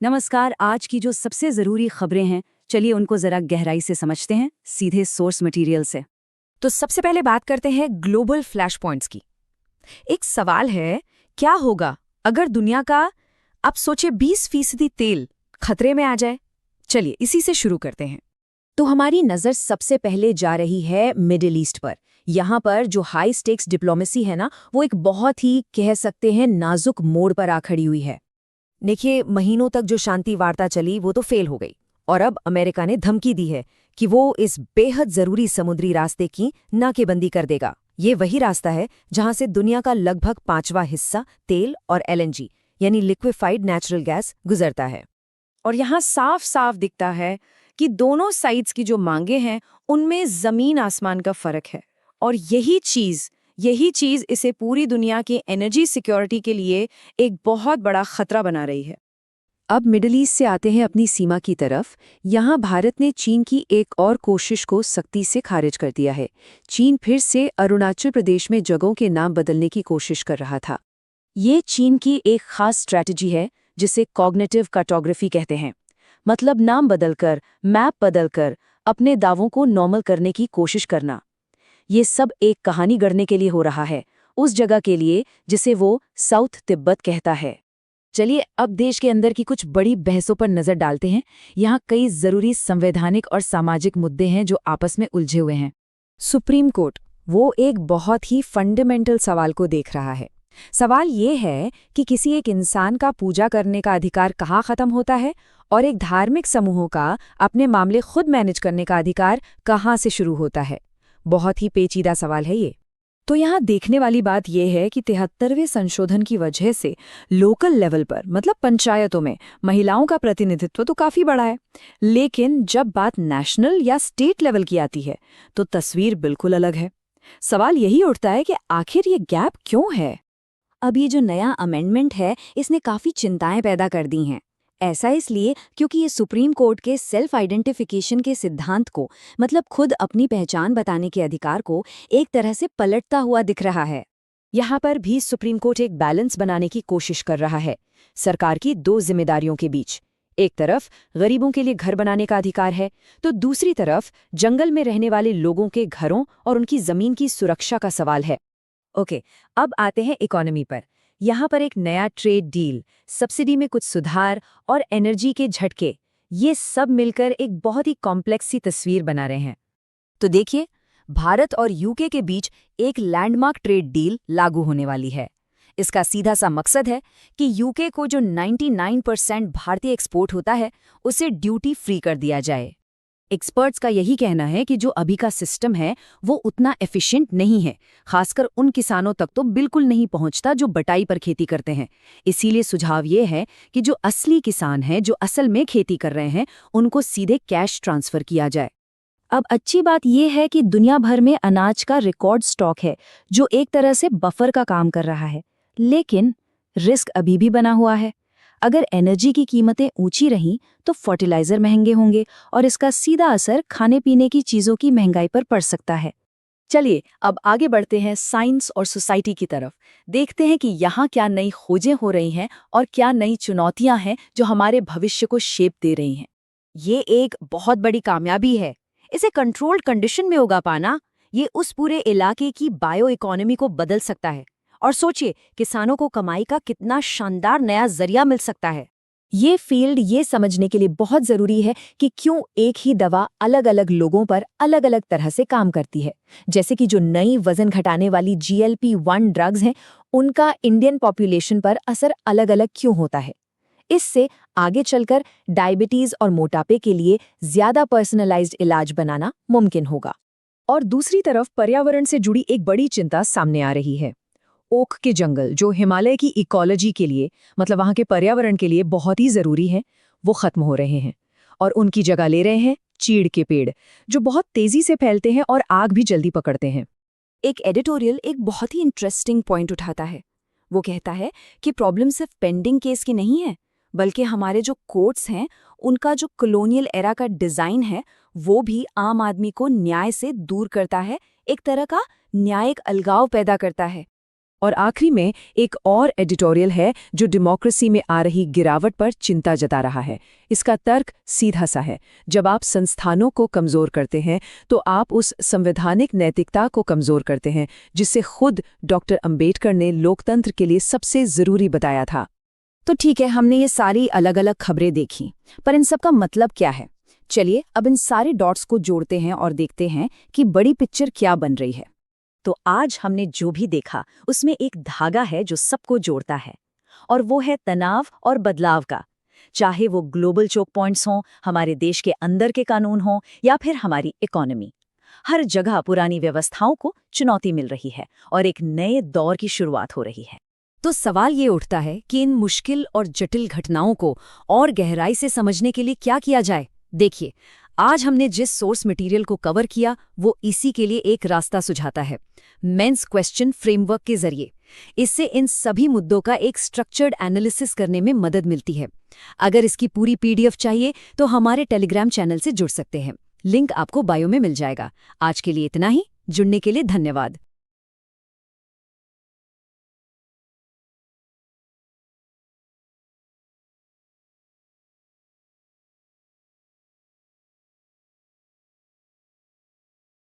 नमस्कार। आज की जो सबसे ज़रूरी खबरें हैं, चलिए उनको ज़रा गहराई से समझते हैं, सीधे सोर्स मटेरियल से। तो सबसे पहले बात करते हैं ग्लोबल फ्लैश पॉइंट्स की। एक सवाल है, क्या होगा अगर दुनिया का, आप सोचे, 20% तेल खतरे में आ जाए? चलिए इसी से शुरू करते हैं। तो हमारी नज़र सबसे पहले जा रही है मिडिल ईस्ट पर। यहाँ पर जो हाई स्टेक्स डिप्लोमेसी है ना, वो एक बहुत ही कह सकते हैं नाजुक मोड़ पर आ खड़ी हुई है। देखिए, महीनों तक जो शांति वार्ता चली वो तो फेल हो गई, और अब अमेरिका ने धमकी दी है कि वो इस बेहद जरूरी समुद्री रास्ते की नाकेबंदी कर देगा। ये वही रास्ता है जहां से दुनिया का लगभग 5वां हिस्सा तेल और एलएनजी यानी लिक्विफाइड नेचुरल गैस गुजरता है। और यहाँ साफ साफ दिखता है कि दोनों साइड्स की जो मांगे हैं उनमें जमीन आसमान का फर्क है। और यही चीज इसे पूरी दुनिया की एनर्जी सिक्योरिटी के लिए एक बहुत बड़ा खतरा बना रही है। अब मिडिल ईस्ट से आते हैं अपनी सीमा की तरफ। यहाँ भारत ने चीन की एक और कोशिश को सख्ती से खारिज कर दिया है। चीन फिर से अरुणाचल प्रदेश में जगहों के नाम बदलने की कोशिश कर रहा था। ये चीन की एक खास स्ट्रैटेजी है जिसे कॉग्निटिव कार्टोग्राफी कहते हैं। मतलब नाम बदलकर, मैप बदलकर अपने दावों को नॉर्मल करने की कोशिश करना। ये सब एक कहानी गढ़ने के लिए हो रहा है, उस जगह के लिए जिसे वो साउथ तिब्बत कहता है। चलिए अब देश के अंदर की कुछ बड़ी बहसों पर नजर डालते हैं। यहाँ कई जरूरी संवैधानिक और सामाजिक मुद्दे हैं जो आपस में उलझे हुए हैं। सुप्रीम कोर्ट वो एक बहुत ही फंडामेंटल सवाल को देख रहा है। सवाल ये है कि किसी एक इंसान का पूजा करने का अधिकार कहाँ खत्म होता है और एक धार्मिक समूहों का अपने मामले खुद मैनेज करने का अधिकार कहाँ से शुरू होता है। बहुत ही पेचीदा सवाल है ये। तो यहाँ देखने वाली बात यह है कि 73वें संशोधन की वजह से लोकल लेवल पर, मतलब पंचायतों में, महिलाओं का प्रतिनिधित्व तो काफी बढ़ा है। लेकिन जब बात नेशनल या स्टेट लेवल की आती है तो तस्वीर बिल्कुल अलग है। सवाल यही उठता है कि आखिर ये गैप क्यों है? अब ये जो नया अमेंडमेंट है इसने काफ़ी चिंताएं पैदा कर दी हैं। ऐसा इसलिए क्योंकि ये सुप्रीम कोर्ट के सेल्फ आइडेंटिफिकेशन के सिद्धांत को, मतलब खुद अपनी पहचान बताने के अधिकार को, एक तरह से पलटता हुआ दिख रहा है। यहाँ पर भी सुप्रीम कोर्ट एक बैलेंस बनाने की कोशिश कर रहा है सरकार की दो जिम्मेदारियों के बीच। एक तरफ गरीबों के लिए घर बनाने का अधिकार है, तो दूसरी तरफ जंगल में रहने वाले लोगों के घरों और उनकी जमीन की सुरक्षा का सवाल है। ओके, अब आते हैं इकोनॉमी पर। यहाँ पर एक नया ट्रेड डील, सब्सिडी में कुछ सुधार और एनर्जी के झटके, ये सब मिलकर एक बहुत ही कॉम्प्लेक्स सी तस्वीर बना रहे हैं। तो देखिए, भारत और यूके के बीच एक लैंडमार्क ट्रेड डील लागू होने वाली है। इसका सीधा सा मकसद है कि यूके को जो 99% भारतीय एक्सपोर्ट होता है उसे ड्यूटी फ्री कर दिया जाए। एक्सपर्ट्स का यही कहना है कि जो अभी का सिस्टम है वो उतना एफिशिएंट नहीं है, खासकर उन किसानों तक तो बिल्कुल नहीं पहुंचता जो बटाई पर खेती करते हैं। इसीलिए सुझाव ये है कि जो असली किसान हैं, जो असल में खेती कर रहे हैं, उनको सीधे कैश ट्रांसफर किया जाए। अब अच्छी बात यह है कि दुनिया भर में अनाज का रिकॉर्ड स्टॉक है जो एक तरह से बफर का काम कर रहा है। लेकिन रिस्क अभी भी बना हुआ है। अगर एनर्जी की कीमतें ऊंची रहीं तो फर्टिलाइजर महंगे होंगे और इसका सीधा असर खाने पीने की चीजों की महंगाई पर पड़ सकता है। चलिए अब आगे बढ़ते हैं साइंस और सोसाइटी की तरफ। देखते हैं कि यहाँ क्या नई खोजें हो रही हैं और क्या नई चुनौतियां हैं जो हमारे भविष्य को शेप दे रही हैं। ये एक बहुत बड़ी कामयाबी है। इसे कंट्रोल्ड कंडीशन में उगा पाना, ये उस पूरे इलाके की बायो इकोनॉमी को बदल सकता है। और सोचिए, किसानों को कमाई का कितना शानदार नया जरिया मिल सकता है। ये फील्ड ये समझने के लिए बहुत जरूरी है कि क्यों एक ही दवा अलग अलग लोगों पर अलग अलग तरह से काम करती है। जैसे कि जो नई वजन घटाने वाली GLP-1 ड्रग्स हैं, उनका इंडियन पॉपुलेशन पर असर अलग अलग क्यों होता है। इससे आगे चलकर डायबिटीज और मोटापे के लिए ज्यादा पर्सनलाइज्ड इलाज बनाना मुमकिन होगा। और दूसरी तरफ पर्यावरण से जुड़ी एक बड़ी चिंता सामने आ रही है। ओक के जंगल जो हिमालय की इकोलॉजी के लिए, मतलब वहाँ के पर्यावरण के लिए बहुत ही जरूरी हैं, वो खत्म हो रहे हैं और उनकी जगह ले रहे हैं चीड़ के पेड़, जो बहुत तेजी से फैलते हैं और आग भी जल्दी पकड़ते हैं। एक एडिटोरियल एक बहुत ही इंटरेस्टिंग पॉइंट उठाता है। वो कहता है कि प्रॉब्लम सिर्फ पेंडिंग केस की नहीं है, बल्कि हमारे जो कोर्ट्स हैं उनका जो कॉलोनियल एरा का डिजाइन है वो भी आम आदमी को न्याय से दूर करता है, एक तरह का न्यायिक अलगाव पैदा करता है। और आखिरी में एक और एडिटोरियल है जो डेमोक्रेसी में आ रही गिरावट पर चिंता जता रहा है। इसका तर्क सीधा सा है, जब आप संस्थानों को कमज़ोर करते हैं तो आप उस संवैधानिक नैतिकता को कमज़ोर करते हैं जिसे खुद डॉक्टर अंबेडकर ने लोकतंत्र के लिए सबसे ज़रूरी बताया था। तो ठीक है, हमने ये सारी अलग अलग खबरें देखी, पर इन सब का मतलब क्या है? चलिए अब इन सारे डॉट्स को जोड़ते हैं और देखते हैं कि बड़ी पिक्चर क्या बन रही है। तो आज हमने जो भी देखा उसमें एक धागा है जो सबको जोड़ता है, और वो है तनाव और बदलाव का। चाहे वो ग्लोबल चोक पॉइंट्स हों, हमारे देश के अंदर के कानून हों, या फिर हमारी इकोनॉमी, हर जगह पुरानी व्यवस्थाओं को चुनौती मिल रही है और एक नए दौर की शुरुआत हो रही है। तो सवाल ये उठता है कि इन मुश्किल और जटिल घटनाओं को और गहराई से समझने के लिए क्या किया जाए। देखिए, आज हमने जिस सोर्स मटेरियल को कवर किया वो इसी के लिए एक रास्ता सुझाता है, मेंस क्वेश्चन फ्रेमवर्क के जरिए। इससे इन सभी मुद्दों का एक स्ट्रक्चर्ड एनालिसिस करने में मदद मिलती है। अगर इसकी पूरी PDF चाहिए तो हमारे टेलीग्राम चैनल से जुड़ सकते हैं, लिंक आपको बायो में मिल जाएगा। आज के लिए इतना ही, जुड़ने के लिए धन्यवाद।